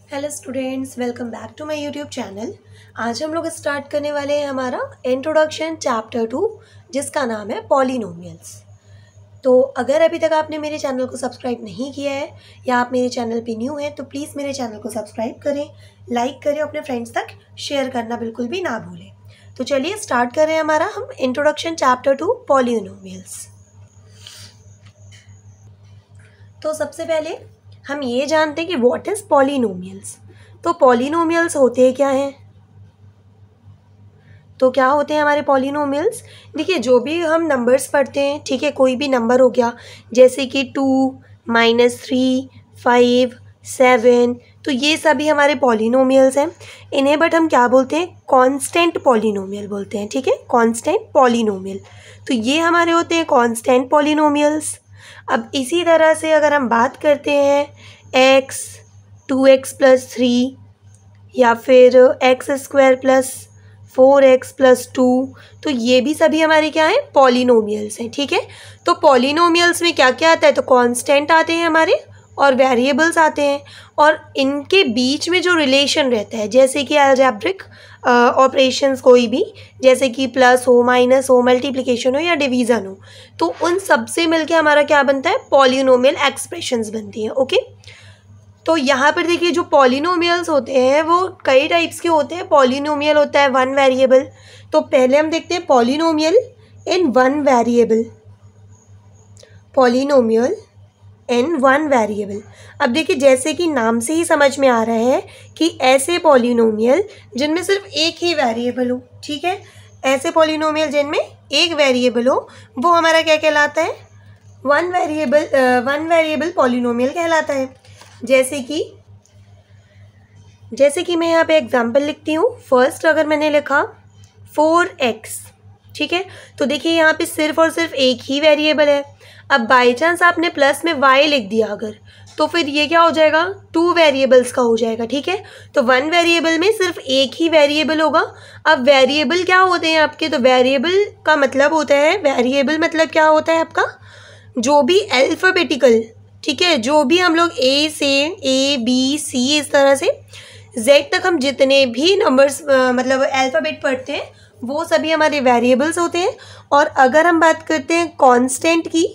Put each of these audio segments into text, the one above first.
Hello students, welcome back to my YouTube channel. आज हम लोग स्टार्ट करने वाले हैं हमारा इंट्रोडक्शन चैप्टर 2, जिसका नाम है पॉलिनोमियल्स। तो अगर अभी तक आपने मेरे चैनल को सब्सक्राइब नहीं किया है या आप मेरे चैनल पे न्यू हैं तो प्लीज़ मेरे चैनल को सब्सक्राइब करें, लाइक करें, अपने फ्रेंड्स तक शेयर करना बिल्कुल भी ना भूलें। तो चलिए स्टार्ट कर रहे हैं हमारा हम इंट्रोडक्शन चैप्टर 2 पॉलिनोमियल्स। तो सबसे पहले हम ये जानते हैं कि व्हाट इज़ पॉलिनोमियल्स। तो पॉलिनोमियल्स होते क्या हैं? तो क्या होते हैं हमारे पॉलिनोमियल्स? देखिए, जो भी हम नंबर्स पढ़ते हैं, ठीक है, कोई भी नंबर हो गया, जैसे कि 2, -3, 5, 7, तो ये सभी हमारे पॉलिनोमियल्स हैं। इन्हें बट हम क्या बोलते हैं? कांस्टेंट पॉलिनोमियल बोलते हैं, ठीक है, कांस्टेंट पॉलिनोमियल। तो ये हमारे होते हैं कांस्टेंट पॉलिनोमियल्स। अब इसी तरह से अगर हम बात करते हैं x 2x + 3 या फिर x² + 4x + 2, तो ये भी सभी हमारे क्या हैं? पॉलिनोमियल्स हैं, ठीक है। तो पॉलिनोमियल्स में क्या क्या आता है? तो कांस्टेंट आते हैं हमारे और वेरिएबल्स आते हैं, और इनके बीच में जो रिलेशन रहता है, जैसे कि अलजेब्रिक ऑपरेशंस कोई भी, जैसे कि प्लस हो, माइनस हो, मल्टीप्लिकेशन हो या डिवीज़न हो, तो उन सब से मिलके हमारा क्या बनता है? पॉलिनोमियल एक्सप्रेशंस बनती हैं। ओके, तो यहाँ पर देखिए, जो पॉलिनोमियल्स होते हैं वो कई टाइप्स के होते हैं। पॉलिनोमियल होता है वन वेरिएबल। तो पहले हम देखते हैं polynomial in one variable. Polynomial in one variable. अब देखिए, जैसे कि नाम से ही समझ में आ रहा है कि ऐसे पॉलिनोमियल जिनमें सिर्फ एक ही वेरिएबल हो, ठीक है, ऐसे पॉलिनोमियल जिनमें एक वेरिएबल हो, वो हमारा क्या कहलाता है? वन वेरिएबल पॉलिनोमियल कहलाता है। जैसे कि मैं यहाँ पे एग्जांपल लिखती हूँ। फर्स्ट अगर मैंने लिखा 4x, ठीक है, तो देखिए यहाँ पे सिर्फ और सिर्फ एक ही वेरिएबल है। अब बाई चांस आपने प्लस में y लिख दिया अगर, तो फिर ये क्या हो जाएगा? 2 वेरिएबल्स का हो जाएगा, ठीक है। तो वन वेरिएबल में सिर्फ एक ही वेरिएबल होगा। अब वेरिएबल क्या होते हैं आपके? तो वेरिएबल का मतलब होता है, वेरिएबल मतलब क्या होता है आपका? जो भी अल्फ़ाबेटिकल, ठीक है, जो भी हम लोग A से ABC इस तरह से Z तक हम जितने भी नंबर्स मतलब अल्फ़ाबेट पढ़ते हैं, वो सभी हमारे वेरिएबल्स होते हैं। और अगर हम बात करते हैं कांस्टेंट की,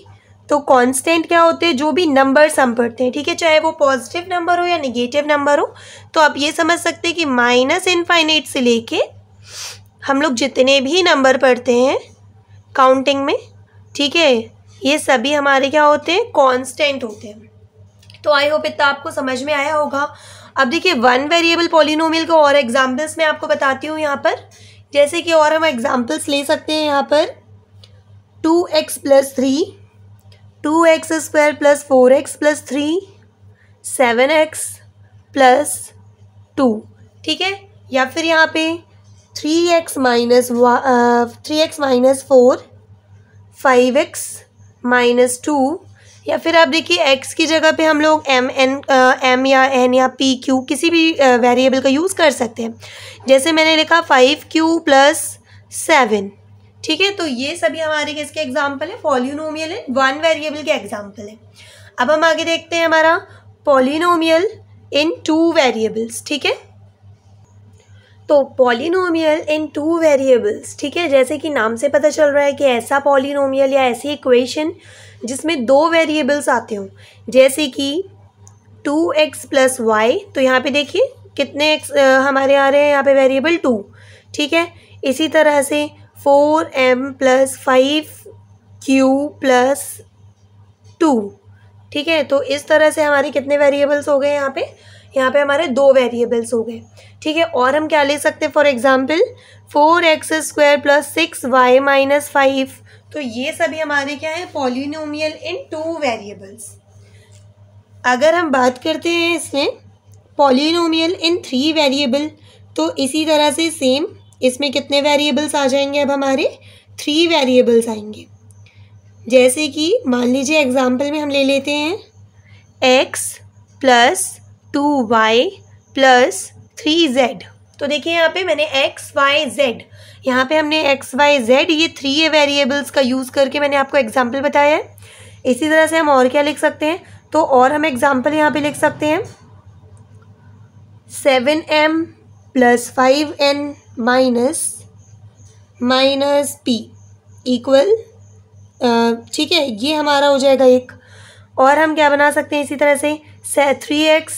तो कांस्टेंट क्या होते हैं? जो भी नंबर्स हम पढ़ते हैं, ठीक है, चाहे वो पॉजिटिव नंबर हो या नेगेटिव नंबर हो। तो आप ये समझ सकते हैं कि -इनफाइनाइट से लेके हम लोग जितने भी नंबर पढ़ते हैं काउंटिंग में, ठीक है, ये सभी हमारे क्या होते हैं? कांस्टेंट होते हैं। तो आई होप इतना आपको समझ में आया होगा। अब देखिए, वन वेरिएबल पॉलिनोमियल के और एग्जांपल्स मैं आपको बताती हूँ यहाँ पर। जैसे कि और हम एग्जांपल्स ले सकते हैं यहाँ पर 2x + 3, 2x² + 4x + 3, 7x + 2, ठीक है, या फिर यहाँ पे 3x - 4, 5x - 2, या फिर आप देखिए x की जगह पे हम लोग m या n या p q किसी भी वेरिएबल का यूज़ कर सकते हैं। जैसे मैंने लिखा 5q + 7, ठीक है। तो ये सभी हमारे किसके एग्जाम्पल है? पॉलिनोमियल है, वन वेरिएबल के एग्जाम्पल है। अब हम आगे देखते हैं हमारा पॉलिनोमियल इन टू वेरिएबल्स, ठीक है। तो पॉलिनोमियल इन टू वेरिएबल्स, ठीक है, जैसे कि नाम से पता चल रहा है कि ऐसा पॉलिनोमियल या ऐसी इक्वेशन जिसमें दो वेरिएबल्स आते हों, जैसे कि 2x + y। तो यहाँ पे देखिए कितने x हमारे आ रहे हैं यहाँ पे? वेरिएबल 2, ठीक है। इसी तरह से 4m + 5q + 2, ठीक है। तो इस तरह से हमारे कितने वेरिएबल्स हो गए यहाँ पे? यहाँ पे हमारे 2 वेरिएबल्स हो गए, ठीक है। और हम क्या ले सकते हैं? For example 4x² + 6y - 5। तो ये सभी हमारे क्या है? पॉलिनोमियल इन टू वेरिएबल्स। अगर हम बात करते हैं इसमें पॉलिनोमियल इन 3 वेरिएबल, तो इसी तरह से सेम इसमें कितने वेरिएबल्स आ जाएंगे? अब हमारे 3 वेरिएबल्स आएंगे। जैसे कि मान लीजिए एग्जाम्पल में हम ले लेते हैं x + 2y + 3z। तो देखिए यहाँ पे मैंने x y z, यहाँ पे हमने x y z ये 3 वेरिएबल्स का यूज़ करके मैंने आपको एग्जाम्पल बताया है। इसी तरह से हम और क्या लिख सकते हैं? तो और हम एग्जाम्पल यहाँ पे लिख सकते हैं 7m plus 5n minus p equal, ठीक है, ये हमारा हो जाएगा एक। और हम क्या बना सकते हैं इसी तरह से 3x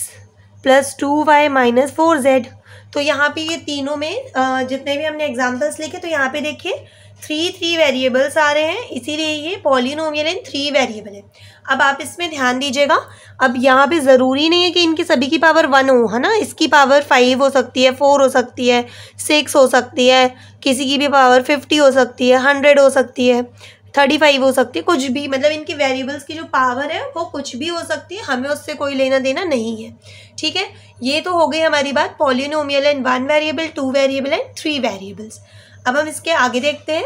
plus 2y minus 4z। तो यहाँ पे ये तीनों में जितने भी हमने एग्जांपल्स लिखे, तो यहाँ पे देखिए 3 वेरिएबल्स आ रहे हैं, इसीलिए ये पॉलिनोमियल इन 3 वेरिएबल है। अब आप इसमें ध्यान दीजिएगा, अब यहाँ पे ज़रूरी नहीं है कि इनकी सभी की पावर 1 हो, है ना। इसकी पावर 5 हो सकती है, 4 हो सकती है, 6 हो सकती है, किसी की भी पावर 50 हो सकती है, 100 हो सकती है, 35 हो सकती है, कुछ भी, मतलब इनकी वेरिएबल्स की जो पावर है वो कुछ भी हो सकती है, हमें उससे कोई लेना देना नहीं है, ठीक है। ये तो हो गई हमारी बात polynomial in 1 variable, 2 variable and 3 variables. अब हम इसके आगे देखते हैं।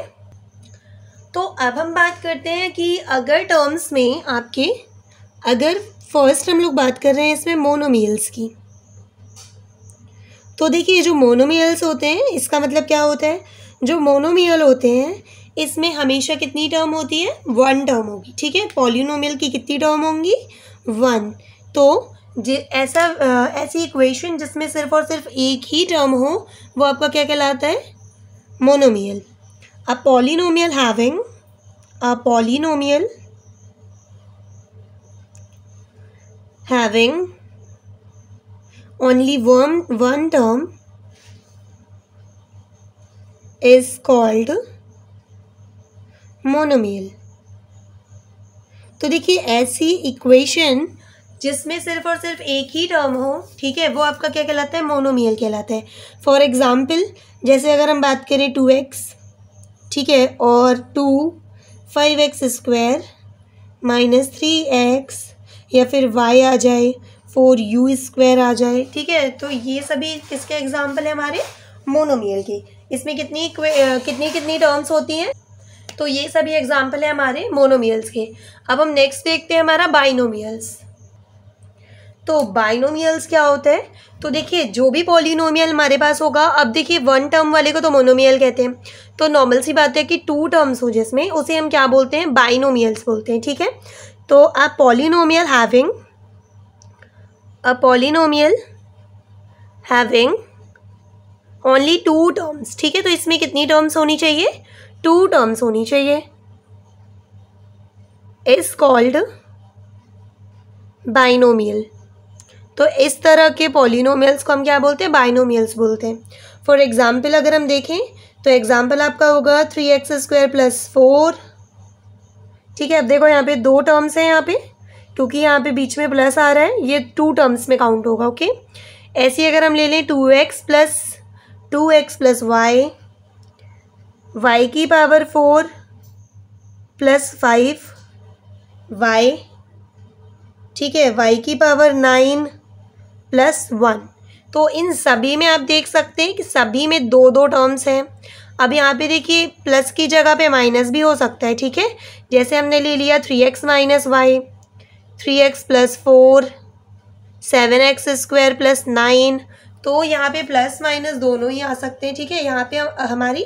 तो अब हम बात करते हैं कि अगर टर्म्स में आपके, अगर फर्स्ट हम लोग बात कर रहे हैं इसमें मोनोमियल्स की, तो देखिए जो मोनोमियल्स होते हैं इसका मतलब क्या होता है, जो मोनोमियल होते हैं इसमें हमेशा कितनी टर्म होती है, 1 टर्म होगी, ठीक है। पॉलिनोमियल की कितनी टर्म होंगी, 1। तो ऐसी इक्वेशन जिसमें सिर्फ और सिर्फ एक ही टर्म हो वो आपका क्या कहलाता है, monomial. A polynomial having only one term is called monomial। तो देखिए ऐसी इक्वेशन जिसमें सिर्फ और सिर्फ एक ही टर्म हो, ठीक है, वो आपका क्या कहलाता है, मोनोमियल कहलाता है। फॉर एग्जाम्पल जैसे अगर हम बात करें 2x, ठीक है, और 5x² माइनस 3x, या फिर y आ जाए, 4u² आ जाए, ठीक है। तो ये सभी किसके एग्जाम्पल है, हमारे मोनोमियल के। इसमें कितनी टर्म्स होती हैं, तो ये सभी एग्जाम्पल है हमारे मोनोमियल्स के। अब हम नेक्स्ट देखते हैं हमारा बाइनोमियल्स। तो बाइनोमियल्स क्या होता है, तो देखिए जो भी पॉलिनोमियल हमारे पास होगा, अब देखिए 1 टर्म वाले को तो मोनोमियल कहते हैं, तो नॉर्मल सी बात है कि 2 टर्म्स हो जिसमें, उसे हम क्या बोलते हैं, बाइनोमियल्स बोलते हैं, ठीक है। तो a polynomial having only 2 terms, ठीक है। तो इसमें कितनी टर्म्स होनी चाहिए, 2 टर्म्स होनी चाहिए, इज कॉल्ड बाइनोमियल। तो इस तरह के पॉलिनोमियल्स को हम क्या बोलते हैं, बाइनोमियल्स बोलते हैं। फॉर एग्जाम्पल अगर हम देखें तो एग्जाम्पल आपका होगा 3x² प्लस 4, ठीक है। अब देखो यहाँ पे 2 टर्म्स हैं, यहाँ पे क्योंकि यहाँ पे बीच में प्लस आ रहा है, ये 2 टर्म्स में काउंट होगा, ओके। ऐसे अगर हम ले लें 2x प्लस y की पावर 4 प्लस 5y, ठीक है, y की पावर 9 प्लस 1। तो इन सभी में आप देख सकते हैं कि सभी में 2 टर्म्स हैं। अब यहाँ पे देखिए प्लस की जगह पे माइनस भी हो सकता है, ठीक है। जैसे हमने ले लिया 3x minus y, 3x plus 4, 7x² plus 9, तो यहाँ पे प्लस माइनस दोनों ही आ सकते हैं, ठीक है। यहाँ पे हमारी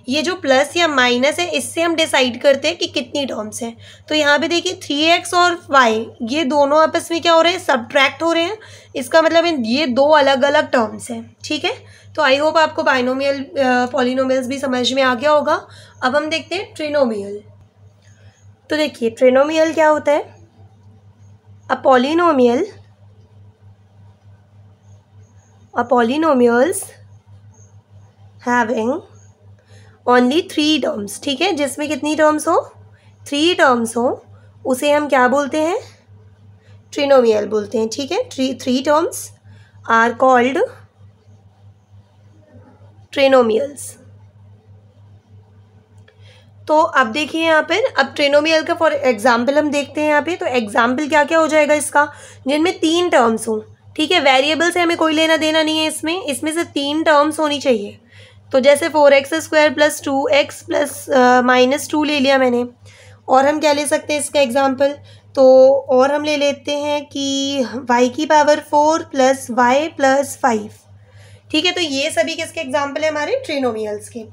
ये जो प्लस या माइनस है इससे हम डिसाइड करते हैं कि कितनी टर्म्स हैं। तो यहाँ पे देखिए 3x और y ये दोनों आपस में क्या हो रहे हैं, सब्ट्रैक्ट हो रहे हैं, इसका मतलब ये 2 अलग अलग टर्म्स हैं, ठीक है। तो आई होप आपको बाइनोमियल पॉलिनोमियल्स भी समझ में आ गया होगा। अब हम देखते हैं ट्रिनोमियल। तो देखिए ट्रिनोमियल क्या होता है, अ पॉलिनोमियल्स हैविंग ओनली 3 टर्म्स, ठीक है, जिसमें कितनी टर्म्स हो, 3 टर्म्स हो, उसे हम क्या बोलते हैं, ट्रिनोमियल बोलते हैं, ठीक है। 3 टर्म्स आर कॉल्ड ट्रिनोमियल्स। तो अब देखिए यहाँ पर, अब ट्रिनोमियल का फॉर एग्जाम्पल हम देखते हैं यहाँ पे। तो एग्जाम्पल क्या क्या हो जाएगा इसका, जिनमें 3 टर्म्स हो, ठीक है। वेरिएबल से हमें कोई लेना देना नहीं है, इसमें से 3 टर्म्स होनी चाहिए। तो जैसे 4x² प्लस 2x प्लस -2 ले लिया मैंने। और हम क्या ले सकते हैं इसका एग्जाम्पल, तो और हम ले लेते हैं कि y की पावर 4 प्लस y प्लस 5, ठीक है। तो ये सभी किसके एग्जाम्पल है, हमारे ट्रिनोमियल्स के।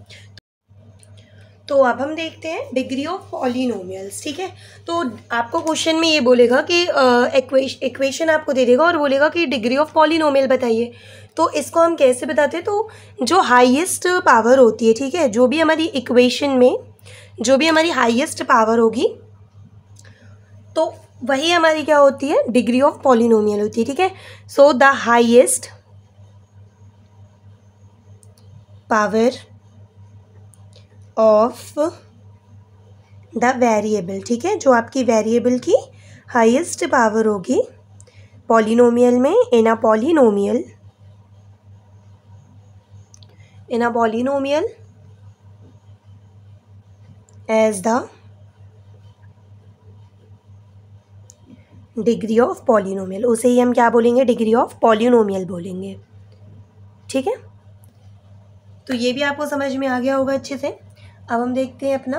तो अब हम देखते हैं डिग्री ऑफ पॉलिनोमियल्स। ठीक है, तो आपको क्वेश्चन में ये बोलेगा कि इक्वेशन आपको दे देगा और बोलेगा कि डिग्री ऑफ पॉलिनोमियल बताइए। तो इसको हम कैसे बताते हैं, तो जो हाईएस्ट पावर होती है, ठीक है, जो भी हमारी इक्वेशन में जो भी हमारी हाईएस्ट पावर होगी तो वही हमारी क्या होती है, डिग्री ऑफ पॉलिनोमियल होती है। ठीक है, so the highest power of the variable, ठीक है, जो आपकी वेरिएबल की हाईएस्ट पावर होगी पॉलिनोमियल में, in a polynomial as the degree of polynomial, उसे ही हम क्या बोलेंगे, डिग्री ऑफ पॉलिनोमियल बोलेंगे। ठीक है, तो ये भी आपको समझ में आ गया होगा अच्छे से। अब हम देखते हैं अपना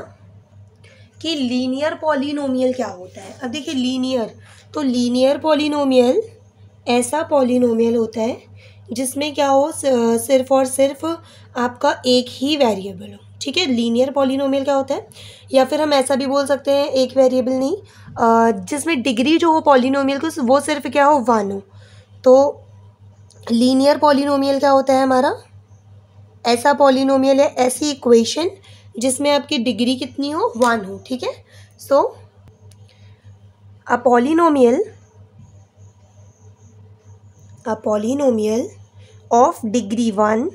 कि लीनियर पॉलिनोमियल क्या होता है। अब देखिए लीनियर, तो लीनियर पॉलिनोमियल ऐसा पॉलिनोमियल होता है जिसमें क्या हो, सिर्फ और सिर्फ आपका एक ही वेरिएबल हो। ठीक है, लीनियर पॉलिनोमियल क्या होता है, या फिर हम ऐसा भी बोल सकते हैं एक वेरिएबल नहीं, जिसमें डिग्री जो हो पॉलिनोमियल को वो सिर्फ क्या हो, 1 हो। तो लीनियर पॉलिनोमियल क्या होता है हमारा, ऐसा पॉलिनोमियल है, ऐसी इक्वेशन जिसमें आपकी डिग्री कितनी हो, 1 हो। ठीक है, so a polynomial of degree 1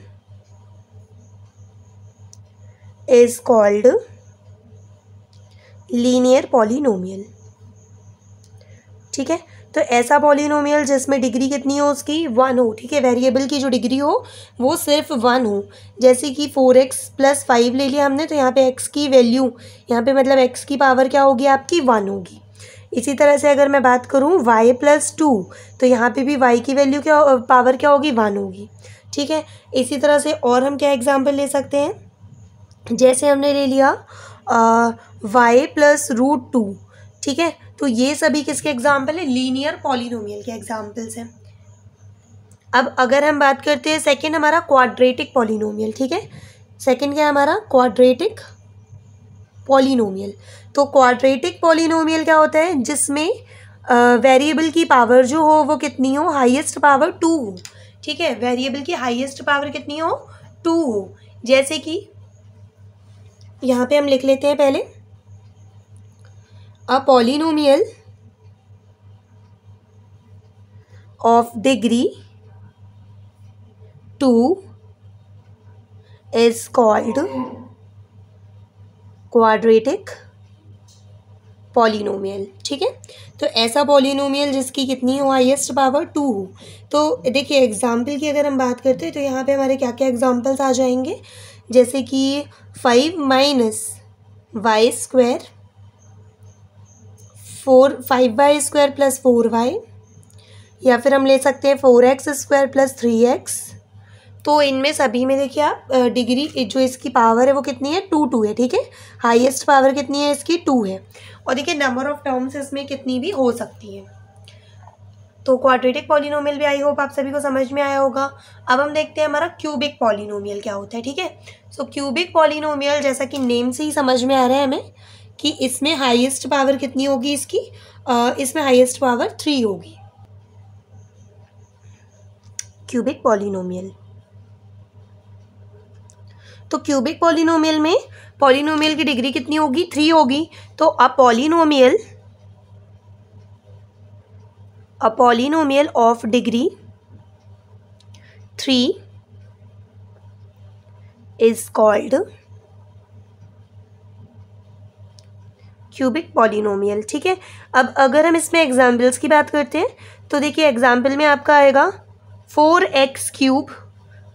is called linear polynomial. ठीक है, तो ऐसा पॉलिनोमियल जिसमें डिग्री कितनी हो, उसकी 1 हो। ठीक है, वेरिएबल की जो डिग्री हो वो सिर्फ 1 हो। जैसे कि 4x + 5 ले लिया हमने, तो यहाँ पे x की वैल्यू, यहाँ पे मतलब x की पावर क्या होगी आपकी, 1 होगी। इसी तरह से अगर मैं बात करूँ y + 2, तो यहाँ पे भी y की वैल्यू क्या, पावर क्या होगी, 1 होगी। ठीक है, इसी तरह से और हम क्या एग्जाम्पल ले सकते हैं, जैसे हमने ले लिया y + √2। ठीक है, तो ये सभी किसके एग्जाम्पल है, लीनियर पॉलिनोमियल के एग्जाम्पल्स हैं। अब अगर हम बात करते हैं सेकंड हमारा क्वाड्रेटिक पॉलिनोमियल। ठीक है, सेकंड क्या है हमारा, क्वाड्रेटिक पॉलिनोमियल। तो क्वाड्रेटिक पॉलिनोमियल क्या होता है, जिसमें वेरिएबल की पावर जो हो वो कितनी हो, हाईएस्ट पावर 2 हो। ठीक है, वेरिएबल की हाईएस्ट पावर कितनी हो, 2 हो। जैसे कि यहाँ पे हम लिख लेते हैं पहले, अ polynomial of degree 2 is called quadratic polynomial. ठीक है, तो ऐसा पॉलिनोमियल जिसकी कितनी हो, हाईएस्ट पावर 2 हो। तो देखिए एग्जाम्पल की अगर हम बात करते हैं तो यहाँ पे हमारे क्या क्या एग्जाम्पल्स आ जाएंगे, जैसे कि 5 - y², 5y² + 4y, या फिर हम ले सकते हैं 4x² + 3x। तो इनमें सभी में देखिए आप डिग्री जो इसकी पावर है वो कितनी है, 2 है। ठीक है, हाईएस्ट पावर कितनी है इसकी, 2 है। और देखिए नंबर ऑफ टर्म्स इसमें कितनी भी हो सकती है। तो क्वाड्रेटिक पॉलिनोमियल भी आई होप आप सभी को समझ में आया होगा। अब हम देखते हैं हमारा क्यूबिक पॉलिनोमियल क्या होता है। ठीक है, सो क्यूबिक पॉलिनोमियल जैसा कि नेम से ही समझ में आ रहा है हमें कि इसमें हाईएस्ट पावर कितनी होगी इसकी, इसमें हाईएस्ट पावर 3 होगी। क्यूबिक पॉलिनोमियल, तो क्यूबिक पॉलिनोमियल में पॉलिनोमियल की डिग्री कितनी होगी, 3 होगी। तो अ polynomial of degree 3 is called cubic polynomial. ठीक है, अब अगर हम इसमें एग्जाम्पल्स की बात करते हैं तो देखिए एग्जाम्पल में आपका आएगा 4x³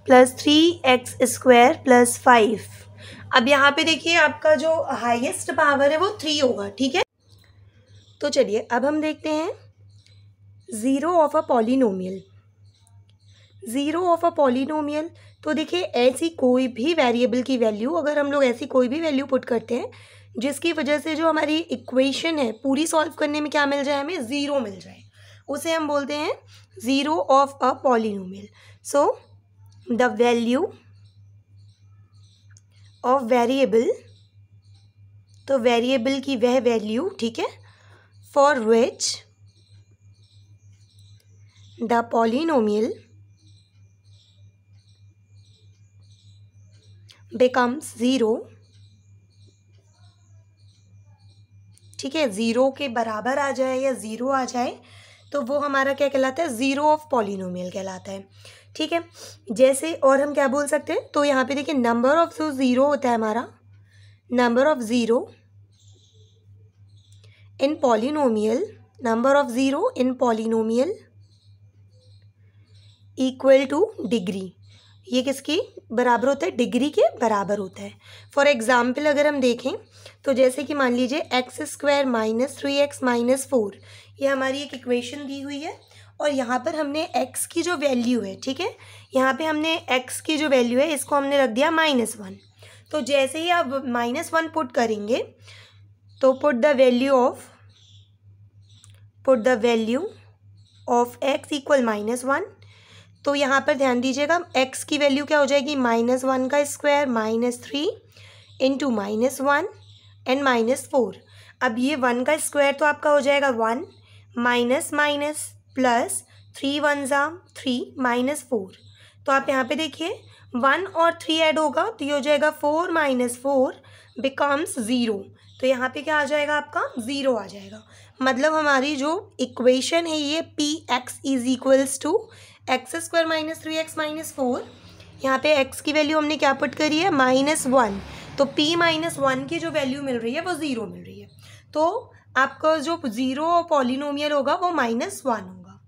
+ 3x² + 5। अब यहाँ पे देखिए आपका जो हाईएस्ट पावर है वो 3 होगा। ठीक है, तो चलिए अब हम देखते हैं zero of a polynomial. Zero of a polynomial, तो देखिए ऐसी कोई भी वेरिएबल की वैल्यू, अगर हम लोग ऐसी कोई भी वैल्यू पुट करते हैं जिसकी वजह से जो हमारी इक्वेशन है पूरी सॉल्व करने में क्या मिल जाए, हमें ज़ीरो मिल जाए, उसे हम बोलते हैं zero of a polynomial. So the value of variable तो वेरिएबल की वह वैल्यू, ठीक है, for which the polynomial becomes zero, ठीक है, ज़ीरो के बराबर आ जाए या ज़ीरो आ जाए तो वो हमारा क्या कहलाता है, ज़ीरो ऑफ पॉलिनोमियल कहलाता है, ठीक है। जैसे और हम क्या बोल सकते हैं, तो यहाँ पे देखिए नंबर ऑफ जो ज़ीरो होता है हमारा, number of zero in polynomial, number of zero in polynomial equal two degree, ये किसकी बराबर होता है, डिग्री के बराबर होता है। फॉर एग्जाम्पल अगर हम देखें तो जैसे कि मान लीजिए x square minus 3x minus 4, ये हमारी एक इक्वेशन दी हुई है और यहाँ पर हमने x की जो वैल्यू है, ठीक है, यहाँ पे हमने x की जो वैल्यू है इसको हमने रख दिया -1। तो जैसे ही आप -1 पुट करेंगे तो put the value of x equal -1। तो यहाँ पर ध्यान दीजिएगा x की वैल्यू क्या हो जाएगी, -1 का स्क्वायर -3 इंटू -1 एंड -4। अब ये 1 का स्क्वायर तो आपका हो जाएगा 1 माइनस माइनस प्लस 3 1 ज़ा 3 -4। तो आप यहाँ पे देखिए 1 और 3 ऐड होगा तो ये हो जाएगा 4 - 4 बिकम्स 0। तो यहाँ पे क्या आ जाएगा आपका, 0 आ जाएगा। मतलब हमारी जो इक्वेशन है ये px is equals to x square minus 3x minus 4, यहाँ पे x की वैल्यू हमने क्या पुट करी है, -1। तो p -1 की जो वैल्यू मिल रही है वो 0 मिल रही है। तो आपका जो 0 पॉलिनोमियल होगा वो -1 होगा।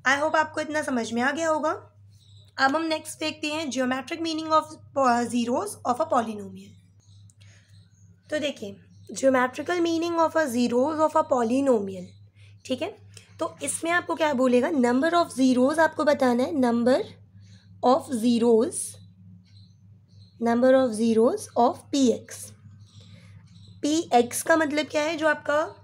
आई होप आपको इतना समझ में आ गया होगा। अब हम नेक्स्ट देखते हैं geometric meaning of zeros of a polynomial. तो देखिए geometrical meaning of a zeros of a polynomial, ठीक है। तो इसमें आपको क्या बोलेगा, नंबर ऑफ ज़ीरोज़ आपको बताना है, number of zeros of px का मतलब क्या है, जो आपका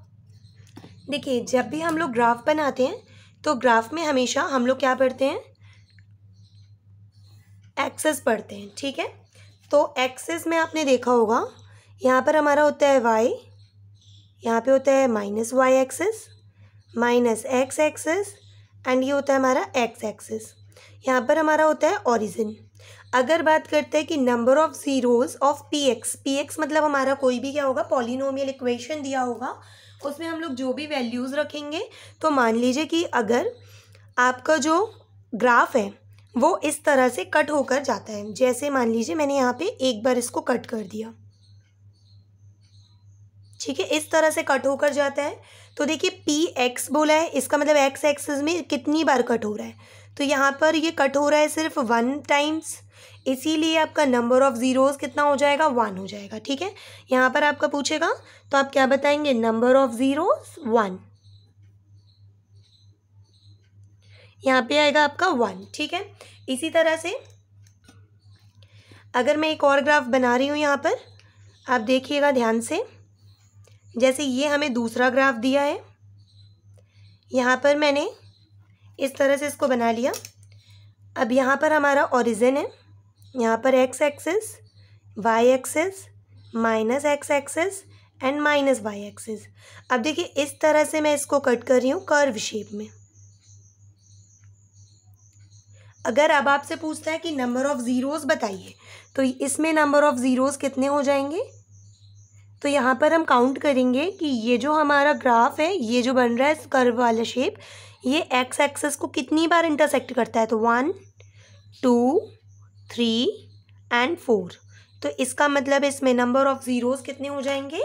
देखिए जब भी हम लोग ग्राफ बनाते हैं तो ग्राफ में हमेशा हम लोग क्या पढ़ते हैं, एक्सेस पढ़ते हैं, ठीक है। तो एक्सेस में आपने देखा होगा यहाँ पर हमारा होता है y, यहाँ पे होता है -y axis, -x axis and ये होता है हमारा x एक्सेस। यहाँ पर हमारा होता है ओरिजिन। अगर बात करते हैं कि number of zeros of px मतलब हमारा कोई भी क्या होगा, पॉलिनोमियल इक्वेशन दिया होगा, उसमें हम लोग जो भी वैल्यूज़ रखेंगे, तो मान लीजिए कि अगर आपका जो ग्राफ है वो इस तरह से कट होकर जाता है, जैसे मान लीजिए मैंने यहाँ पे एक बार इसको कट कर दिया, ठीक है, इस तरह से कट होकर जाता है। तो देखिए px बोला है, इसका मतलब x एक्सिस में कितनी बार कट हो रहा है, तो यहाँ पर ये कट हो रहा है सिर्फ 1 टाइम्स, इसीलिए आपका नंबर ऑफ ज़ीरोज़ कितना हो जाएगा, 1 हो जाएगा, ठीक है। यहाँ पर आपका पूछेगा तो आप क्या बताएंगे, नंबर ऑफ ज़ीरोज़ 1, यहाँ पे आएगा आपका 1, ठीक है। इसी तरह से अगर मैं एक और ग्राफ बना रही हूँ, यहाँ पर आप देखिएगा ध्यान से, जैसे ये हमें दूसरा ग्राफ दिया है, यहाँ पर मैंने इस तरह से इसको बना लिया। अब यहाँ पर हमारा ओरिजिन है, यहाँ पर x axis, y axis, -x axis and -y axis. अब देखिए इस तरह से मैं इसको कट कर रही हूँ कर्व शेप में। अगर अब आपसे पूछता है कि नंबर ऑफ ज़ीरोज़ बताइए, तो इसमें नंबर ऑफ ज़ीरोज़ कितने हो जाएंगे, तो यहाँ पर हम काउंट करेंगे कि ये जो हमारा ग्राफ है, ये जो बन रहा है कर्व वाला शेप, ये एक्स एक्सिस को कितनी बार इंटरसेक्ट करता है, तो 1 2 3 एंड 4। तो इसका मतलब इसमें नंबर ऑफ ज़ीरोज़ कितने हो जाएंगे,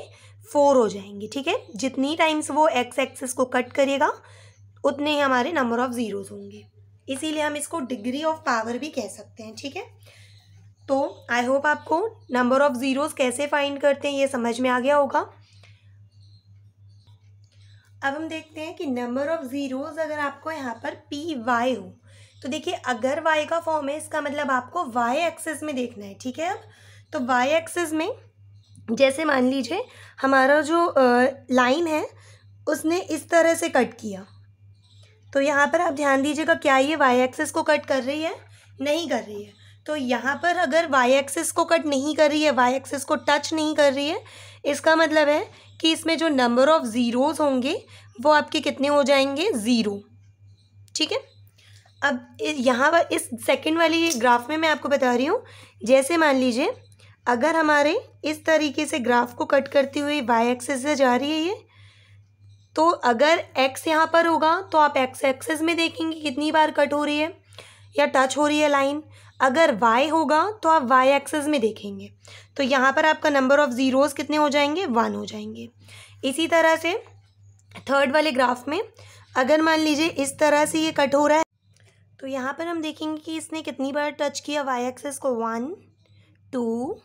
4 हो जाएंगे, ठीक है। जितनी टाइम्स वो एक्स एक्सिस को कट करेगा उतने ही हमारे नंबर ऑफ ज़ीरोज़ होंगे, इसीलिए हम इसको डिग्री ऑफ पावर भी कह सकते हैं, ठीक है। तो आई होप आपको नंबर ऑफ ज़ीरोज़ कैसे फाइंड करते हैं ये समझ में आ गया होगा। अब हम देखते हैं कि नंबर ऑफ ज़ीरोज़ अगर आपको यहाँ पर py हो, तो देखिए अगर y का फॉर्म है, इसका मतलब आपको y एक्सिस में देखना है, ठीक है। अब तो y एक्सिस में जैसे मान लीजिए हमारा जो लाइन है उसने इस तरह से कट किया, तो यहाँ पर आप ध्यान दीजिएगा क्या ये y एक्सिस को कट कर रही है, नहीं कर रही है। तो यहाँ पर अगर वाई एक्सिस को कट नहीं कर रही है, वाई एक्सिस को टच नहीं कर रही है, इसका मतलब है कि इसमें जो नंबर ऑफ़ ज़ीरोज़ होंगे वो आपके कितने हो जाएंगे, 0। ठीक है। अब यहाँ पर इस सेकंड वाली ग्राफ में मैं आपको बता रही हूँ, जैसे मान लीजिए अगर हमारे इस तरीके से ग्राफ को कट करती हुई वाई एक्सिस से जा रही है ये, तो अगर x यहाँ पर होगा तो आप x एक्सिस में देखेंगे कितनी बार कट हो रही है या टच हो रही है लाइन। अगर y होगा तो आप y एक्सिस में देखेंगे, तो यहाँ पर आपका नंबर ऑफ़ ज़ीरोज़ कितने हो जाएंगे, 1 हो जाएंगे। इसी तरह से थर्ड वाले ग्राफ में अगर मान लीजिए इस तरह से ये कट हो रहा है, तो यहाँ पर हम देखेंगे कि इसने कितनी बार टच किया y एक्सिस को, 1 2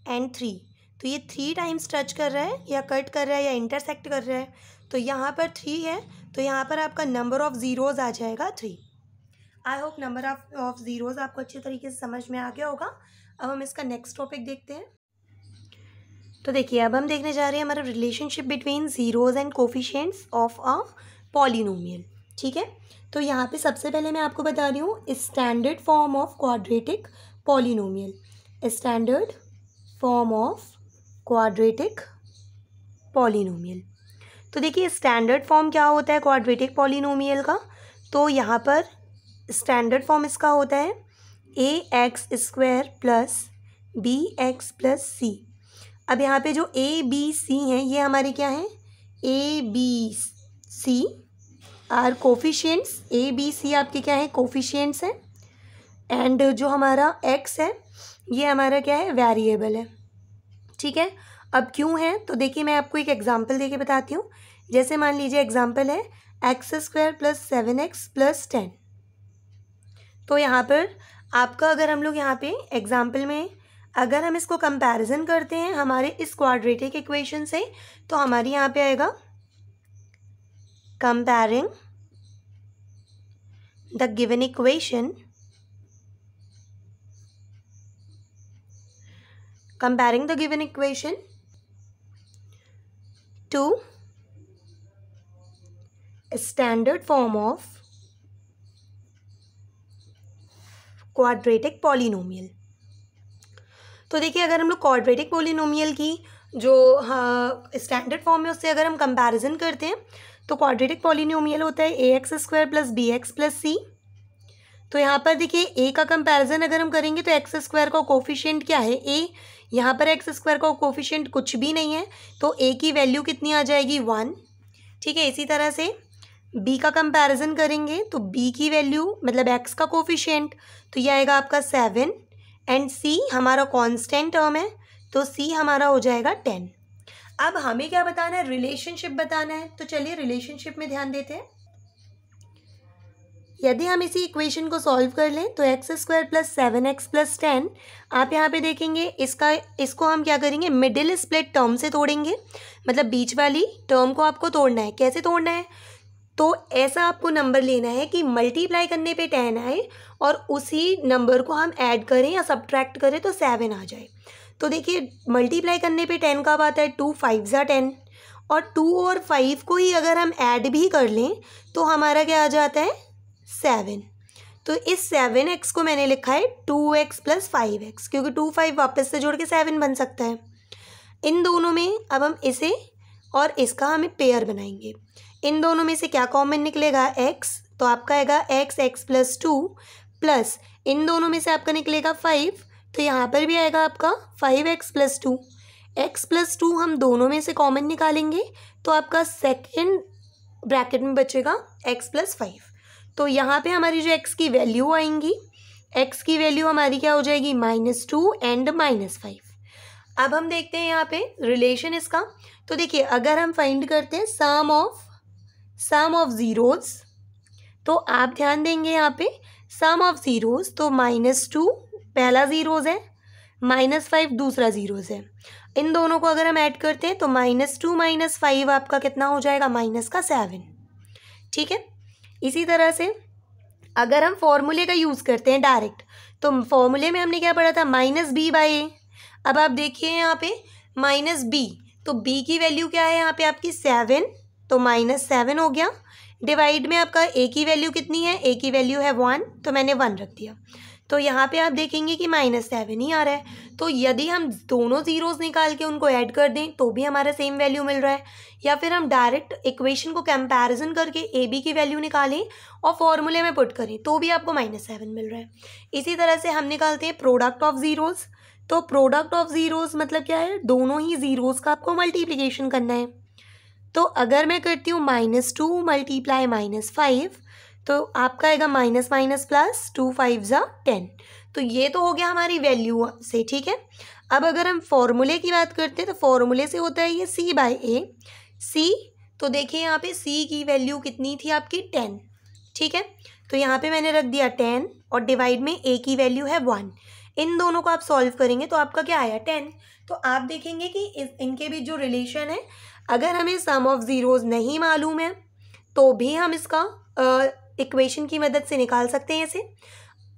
एंड 3। तो ये 3 टाइम्स टच कर रहा है या कट कर रहा है या इंटरसेक्ट कर रहा है, तो यहाँ पर 3 है, तो यहाँ पर आपका नंबर ऑफ़ ज़ीरोज़ आ जाएगा 3। I hope number of zeros आपको अच्छे तरीके से समझ में आ गया होगा। अब हम इसका नेक्स्ट टॉपिक देखते हैं। तो देखिए अब हम देखने जा रहे हैं हमारा relationship between zeros and coefficients of a polynomial. ठीक है, तो यहाँ पे सबसे पहले मैं आपको बता रही हूँ standard form of quadratic polynomial. Standard form of quadratic polynomial. तो देखिए स्टैंडर्ड फॉर्म क्या होता है क्वाड्रेटिक पॉलिनोमियल का, तो यहाँ पर स्टैंडर्ड फॉर्म इसका होता है ax² प्लस bx+c। अब यहाँ पे जो a b c हैं ये हमारे क्या हैं, a b c are coefficients. a b c आपके क्या है, कोफिशिएंट्स हैं। एंड जो हमारा x है ये हमारा क्या है, वेरिएबल है। ठीक है, अब क्यों है, तो देखिए मैं आपको एक एग्जांपल देके बताती हूँ। जैसे मान लीजिए एग्जांपल है x² + 7x + 10। तो यहाँ पर आपका अगर हम लोग यहाँ पे एग्जांपल में अगर हम इसको कंपैरिजन करते हैं हमारे इस क्वाड्रेटिक इक्वेशन से, तो हमारी यहाँ पे आएगा comparing the given equation, comparing the given equation to a standard form of quadratic polynomial। तो देखिए अगर हम लोग क्वाड्रेटिक पॉलिनोमियल की जो स्टैंडर्ड फॉर्म है उससे अगर हम कंपैरिजन करते हैं, तो क्वाड्रेटिक पॉलिनोमियल होता है ax² + bx+c। तो यहाँ पर देखिए a का कंपैरिजन अगर हम करेंगे तो x² का कोफिशिएंट क्या है, a। यहाँ पर x² का कोफिशिएंट कुछ भी नहीं है, तो a की वैल्यू कितनी आ जाएगी, 1। ठीक है, इसी तरह से b का कंपैरिजन करेंगे तो b की वैल्यू मतलब x का कोफिशिएंट, तो ये आएगा आपका 7। एंड c हमारा कांस्टेंट टर्म है, तो c हमारा हो जाएगा 10। अब हमें क्या बताना है, रिलेशनशिप बताना है। तो चलिए रिलेशनशिप में ध्यान देते हैं। यदि हम इसी इक्वेशन को सॉल्व कर लें तो x² + 7x + 10, आप यहाँ पे देखेंगे इसको हम क्या करेंगे, मिडिल स्प्लिट टर्म से तोड़ेंगे। मतलब बीच वाली टर्म को आपको तोड़ना है। कैसे तोड़ना है, तो ऐसा आपको नंबर लेना है कि मल्टीप्लाई करने पे 10 आए और उसी नंबर को हम ऐड करें या सब्ट्रैक्ट करें तो 7 आ जाए। तो देखिए मल्टीप्लाई करने पे 10 कब आता है, 2 5 ज़ा 10, और 2 और 5 को ही अगर हम ऐड भी कर लें तो हमारा क्या आ जाता है, 7। तो इस 7x को मैंने लिखा है 2x + 5x, क्योंकि 2 5 वापस से जोड़ के 7 बन सकता है। इन दोनों में अब हम इसे और इसका हमें पेयर बनाएंगे। इन दोनों में से क्या कॉमन निकलेगा, x, तो आपका आएगा x + 2 प्लस इन दोनों में से आपका निकलेगा 5, तो यहाँ पर भी आएगा आपका 5x + 2। x + 2 हम दोनों में से कॉमन निकालेंगे तो आपका सेकेंड ब्रैकेट में बचेगा x + 5। तो यहाँ पे हमारी जो x की वैल्यू आएंगी, x की वैल्यू हमारी क्या हो जाएगी, -2 एंड -5। अब हम देखते हैं यहाँ पे रिलेशन इसका। तो देखिए अगर हम फाइंड करते हैं सम ऑफ ज़ीरोज़, तो आप ध्यान देंगे यहाँ पे सम ऑफ ज़ीरोज़, तो -2 पहला ज़ीरोज़ है, -5 दूसरा ज़ीरोज़ है। इन दोनों को अगर हम ऐड करते हैं तो -2 - 5 आपका कितना हो जाएगा, -7। ठीक है, इसी तरह से अगर हम फॉर्मूले का यूज़ करते हैं डायरेक्ट, तो फॉर्मूले में हमने क्या पढ़ा था, -b/a। अब आप देखिए यहाँ पे -b, तो b की वैल्यू क्या है यहाँ पे आपकी 7, तो -7 हो गया, डिवाइड में आपका ए की वैल्यू कितनी है, ए की वैल्यू है 1, तो मैंने 1 रख दिया। तो यहाँ पे आप देखेंगे कि -7 ही आ रहा है। तो यदि हम दोनों ज़ीरोज़ निकाल के उनको ऐड कर दें तो भी हमारा सेम वैल्यू मिल रहा है, या फिर हम डायरेक्ट इक्वेशन को कंपैरिजन करके ए बी की वैल्यू निकालें और फॉर्मूले में पुट करें तो भी आपको -7 मिल रहा है। इसी तरह से हम निकालते हैं प्रोडक्ट ऑफ ज़ीरोज़। तो प्रोडक्ट ऑफ ज़ीरोज़ मतलब क्या है, दोनों ही ज़ीरोज़ का आपको मल्टीप्लिकेशन करना है। तो अगर मैं करती हूँ -2 मल्टीप्लाई -5 तो आपका आएगा माइनस माइनस प्लस 2 5 ज़ा 10। तो ये तो हो गया हमारी वैल्यू से, ठीक है। अब अगर हम फॉर्मूले की बात करते हैं तो फॉर्मूले से होता है ये C/A। C, तो देखिए यहाँ पे C की वैल्यू कितनी थी आपकी 10, ठीक है। तो यहाँ पे मैंने रख दिया 10 और डिवाइड में A की वैल्यू है 1। इन दोनों को आप सॉल्व करेंगे तो आपका क्या आया 10। तो आप देखेंगे कि इनके बीच जो रिलेशन है, अगर हमें सम ऑफ ज़ीरोज़ नहीं मालूम है तो भी हम इसका इक्वेशन की मदद से निकाल सकते हैं इसे।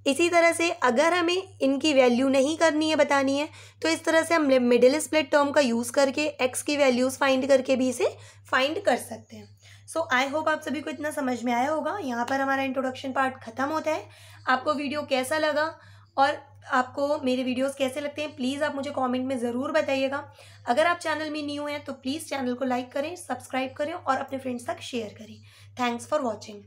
इसी तरह से अगर हमें इनकी वैल्यू नहीं करनी है, बतानी है, तो इस तरह से हम मिडिल स्प्लिट टर्म का यूज़ करके एक्स की वैल्यूज़ फाइंड करके भी इसे फाइंड कर सकते हैं। सो आई होप आप सभी को इतना समझ में आया होगा। यहाँ पर हमारा इंट्रोडक्शन पार्ट ख़त्म होता है। आपको वीडियो कैसा लगा और आपको मेरे वीडियोस कैसे लगते हैं, प्लीज़ आप मुझे कमेंट में ज़रूर बताइएगा। अगर आप चैनल में न्यू हैं तो प्लीज़ चैनल को लाइक करें, सब्सक्राइब करें और अपने फ्रेंड्स तक शेयर करें। Thanks for watching.